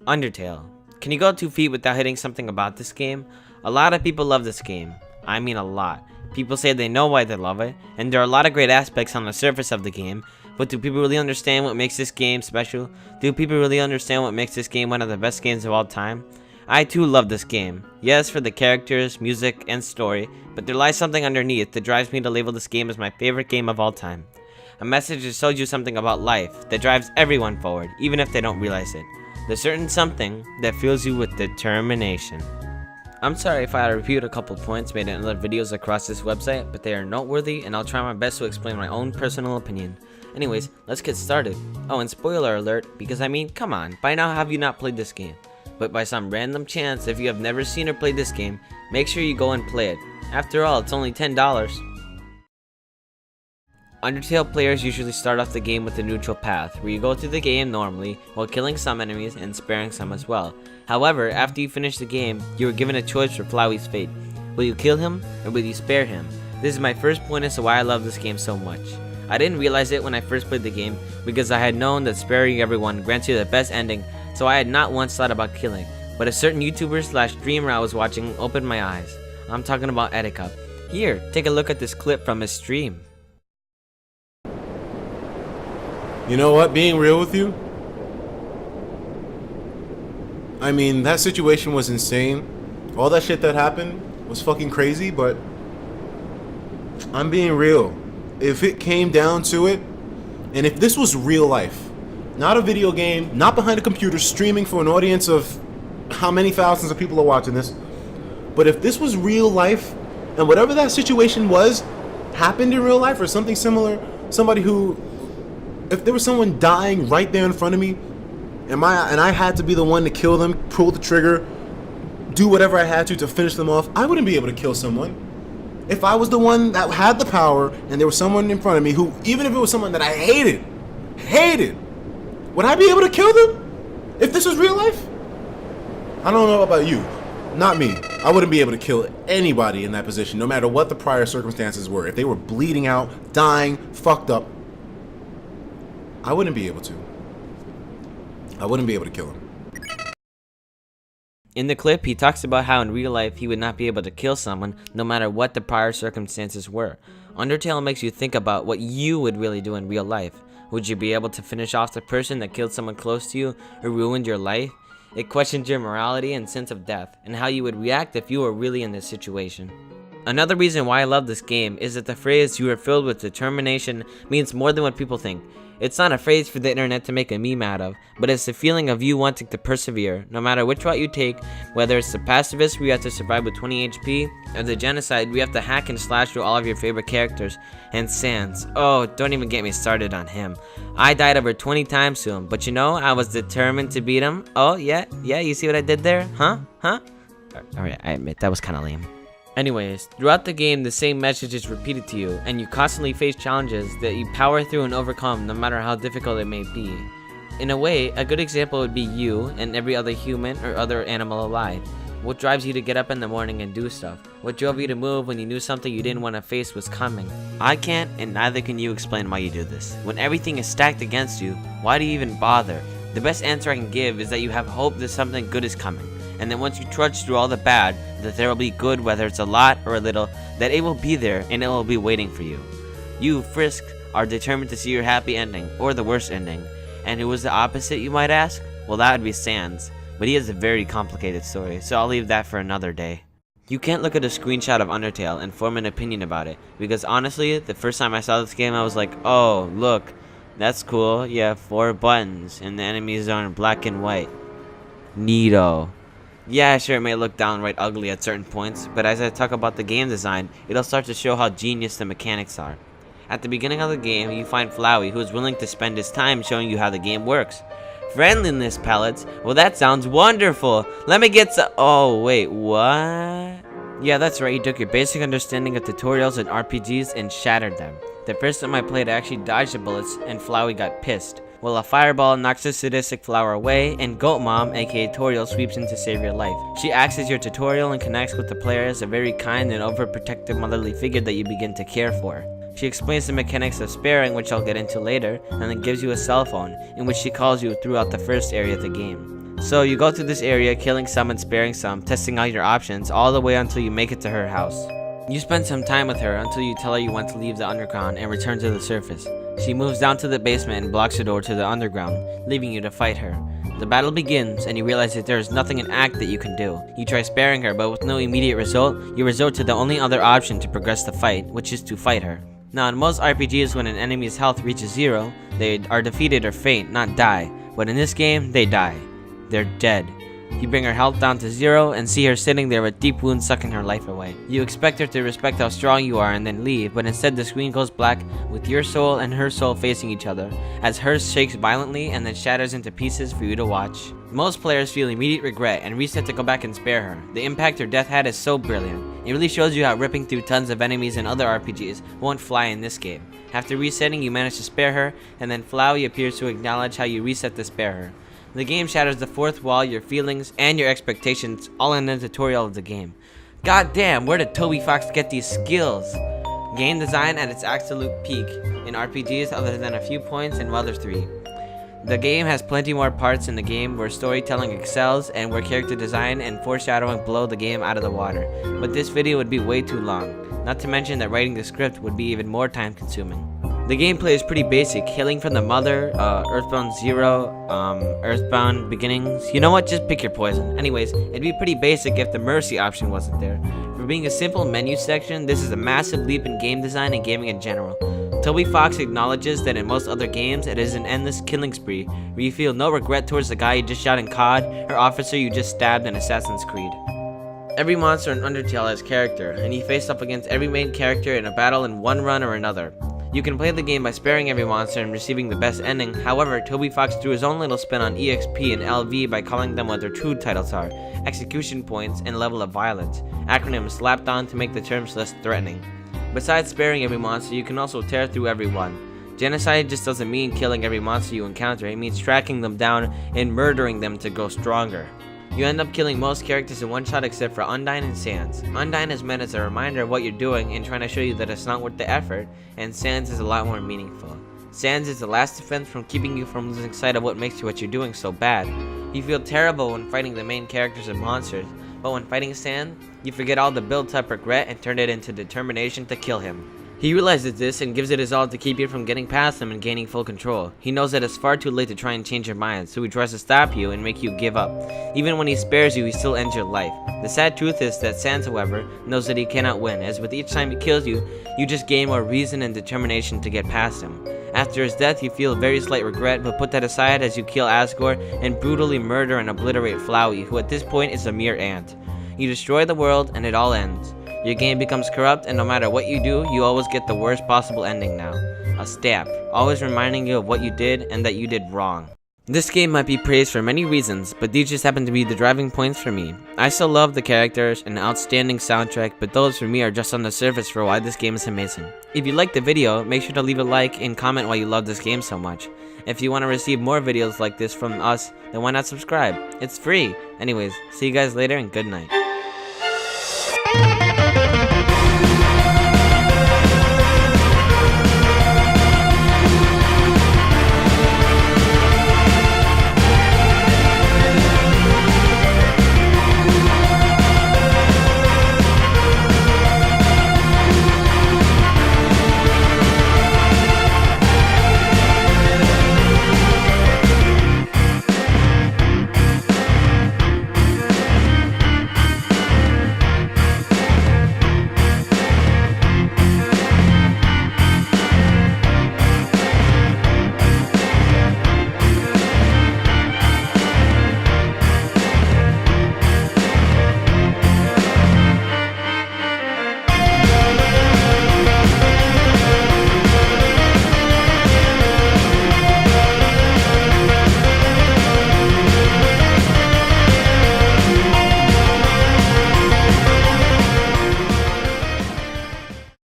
Undertale. Can you go 2 feet without hitting something about this game? A lot of people love this game. I mean a lot. People say they know why they love it, and there are a lot of great aspects on the surface of the game, but do people really understand what makes this game special? Do people really understand what makes this game one of the best games of all time? I too love this game. Yes, for the characters, music, and story, but there lies something underneath that drives me to label this game as my favorite game of all time. A message that shows you something about life that drives everyone forward, even if they don't realize it. There's certain something that fills you with determination. I'm sorry if I repeat a couple points made in other videos across this website, but they are noteworthy and I'll try my best to explain my own personal opinion. Anyways, let's get started. Oh, and spoiler alert, because I mean, come on, by now have you not played this game? But by some random chance, if you have never seen or played this game, make sure you go and play it. After all, it's only $10. Undertale players usually start off the game with a neutral path, where you go through the game normally, while killing some enemies and sparing some as well. However, after you finish the game, you are given a choice for Flowey's fate. Will you kill him, or will you spare him? This is my first point as to why I love this game so much. I didn't realize it when I first played the game, because I had known that sparing everyone grants you the best ending, so I had not once thought about killing. But a certain YouTuber/streamer I was watching opened my eyes. I'm talking about Etika. Here, take a look at this clip from his stream. You know what, being real with you, I mean, that situation was insane. All that shit that happened was fucking crazy, but I'm being real. If it came down to it, and if this was real life, not a video game, not behind a computer streaming for an audience of how many thousands of people are watching this, but if this was real life, and whatever that situation was, happened in real life or something similar, somebody who, if there was someone dying right there in front of me, and I had to be the one to kill them, pull the trigger, do whatever I had to finish them off, I wouldn't be able to kill someone. If I was the one that had the power, and there was someone in front of me who, even if it was someone that I hated, would I be able to kill them? If this was real life? I don't know about you. Not me. I wouldn't be able to kill anybody in that position, no matter what the prior circumstances were. If they were bleeding out, dying, fucked up, I wouldn't be able to. I wouldn't be able to kill him. In the clip, he talks about how in real life he would not be able to kill someone no matter what the prior circumstances were. Undertale makes you think about what you would really do in real life. Would you be able to finish off the person that killed someone close to you or ruined your life? It questions your morality and sense of death and how you would react if you were really in this situation. Another reason why I love this game is that the phrase "you are filled with determination" means more than what people think. It's not a phrase for the internet to make a meme out of, but it's the feeling of you wanting to persevere, no matter which route you take, whether it's the pacifist where you have to survive with 20 HP, or the genocide where you have to hack and slash through all of your favorite characters. And Sans, oh, don't even get me started on him. I died over 20 times to him, but you know, I was determined to beat him. Oh, yeah, you see what I did there? Huh? Alright, I admit, that was kinda lame. Anyways, throughout the game, the same message is repeated to you, and you constantly face challenges that you power through and overcome no matter how difficult it may be. In a way, a good example would be you and every other human or other animal alive. What drives you to get up in the morning and do stuff? What drove you to move when you knew something you didn't want to face was coming? I can't, and neither can you, explain why you do this. When everything is stacked against you, why do you even bother? The best answer I can give is that you have hope that something good is coming. And then once you trudge through all the bad, that there will be good, whether it's a lot or a little, that it will be there and it will be waiting for you. You, Frisk, are determined to see your happy ending, or the worst ending. And who was the opposite, you might ask? Well, that would be Sans, but he has a very complicated story, so I'll leave that for another day. You can't look at a screenshot of Undertale and form an opinion about it, because honestly, the first time I saw this game I was like, oh, look, that's cool, you have 4 buttons, and the enemies are in black and white. Neato. Yeah, sure, it may look downright ugly at certain points, but as I talk about the game design, it'll start to show how genius the mechanics are. At the beginning of the game, you find Flowey, who is willing to spend his time showing you how the game works. Friendliness pellets? Well, that sounds wonderful! Let me get some— oh, wait, what? Yeah, that's right, you took your basic understanding of tutorials and RPGs and shattered them. The first time I played, I actually dodged the bullets, and Flowey got pissed. Well, a fireball knocks the sadistic flower away, and Goat Mom, aka Toriel, sweeps in to save your life. She acts as your tutorial and connects with the player as a very kind and overprotective motherly figure that you begin to care for. She explains the mechanics of sparing, which I'll get into later, and then gives you a cell phone, in which she calls you throughout the first area of the game. So you go through this area, killing some and sparing some, testing out your options, all the way until you make it to her house. You spend some time with her until you tell her you want to leave the underground and return to the surface. She moves down to the basement and blocks the door to the underground, leaving you to fight her. The battle begins, and you realize that there is nothing in act that you can do. You try sparing her, but with no immediate result, you resort to the only other option to progress the fight, which is to fight her. Now, in most RPGs, when an enemy's health reaches 0, they are defeated or faint, not die. But in this game, they die. They're dead. You bring her health down to 0 and see her sitting there with deep wounds sucking her life away. You expect her to respect how strong you are and then leave, but instead the screen goes black with your soul and her soul facing each other, as hers shakes violently and then shatters into pieces for you to watch. Most players feel immediate regret and reset to go back and spare her. The impact her death had is so brilliant. It really shows you how ripping through tons of enemies in other RPGs won't fly in this game. After resetting, you manage to spare her, and then Flowey appears to acknowledge how you reset to spare her. The game shatters the fourth wall, your feelings, and your expectations, all in the tutorial of the game. God damn, where did Toby Fox get these skills? Game design at its absolute peak in RPGs other than a few points in Mother 3. The game has plenty more parts in the game where storytelling excels and where character design and foreshadowing blow the game out of the water. But this video would be way too long, not to mention that writing the script would be even more time consuming. The gameplay is pretty basic, hailing from the Mother, Earthbound 0, Earthbound Beginnings. You know what, just pick your poison. Anyways, it'd be pretty basic if the Mercy option wasn't there. For being a simple menu section, this is a massive leap in game design and gaming in general. Toby Fox acknowledges that in most other games, it is an endless killing spree, where you feel no regret towards the guy you just shot in COD, or officer you just stabbed in Assassin's Creed. Every monster in Undertale has character, and you face up against every main character in a battle in one run or another. You can play the game by sparing every monster and receiving the best ending. However, Toby Fox threw his own little spin on EXP and LV by calling them what their true titles are: execution points and level of violence, acronyms slapped on to make the terms less threatening. Besides sparing every monster, you can also tear through every one. Genocide just doesn't mean killing every monster you encounter, it means tracking them down and murdering them to grow stronger. You end up killing most characters in one shot except for Undyne and Sans. Undyne is meant as a reminder of what you're doing and trying to show you that it's not worth the effort, and Sans is a lot more meaningful. Sans is the last defense from keeping you from losing sight of what makes what you're doing so bad. You feel terrible when fighting the main characters and monsters, but when fighting Sans, you forget all the built-up regret and turn it into determination to kill him. He realizes this and gives it his all to keep you from getting past him and gaining full control. He knows that it's far too late to try and change your mind, so he tries to stop you and make you give up. Even when he spares you, he still ends your life. The sad truth is that Sans, however, knows that he cannot win, as with each time he kills you, you just gain more reason and determination to get past him. After his death, you feel very slight regret, but put that aside as you kill Asgore and brutally murder and obliterate Flowey, who at this point is a mere ant. You destroy the world and it all ends. Your game becomes corrupt, and no matter what you do, you always get the worst possible ending now. A stab, always reminding you of what you did and that you did wrong. This game might be praised for many reasons, but these just happen to be the driving points for me. I still love the characters and outstanding soundtrack, but those for me are just on the surface for why this game is amazing. If you liked the video, make sure to leave a like and comment why you love this game so much. If you want to receive more videos like this from us, then why not subscribe? It's free. Anyways, see you guys later and good night.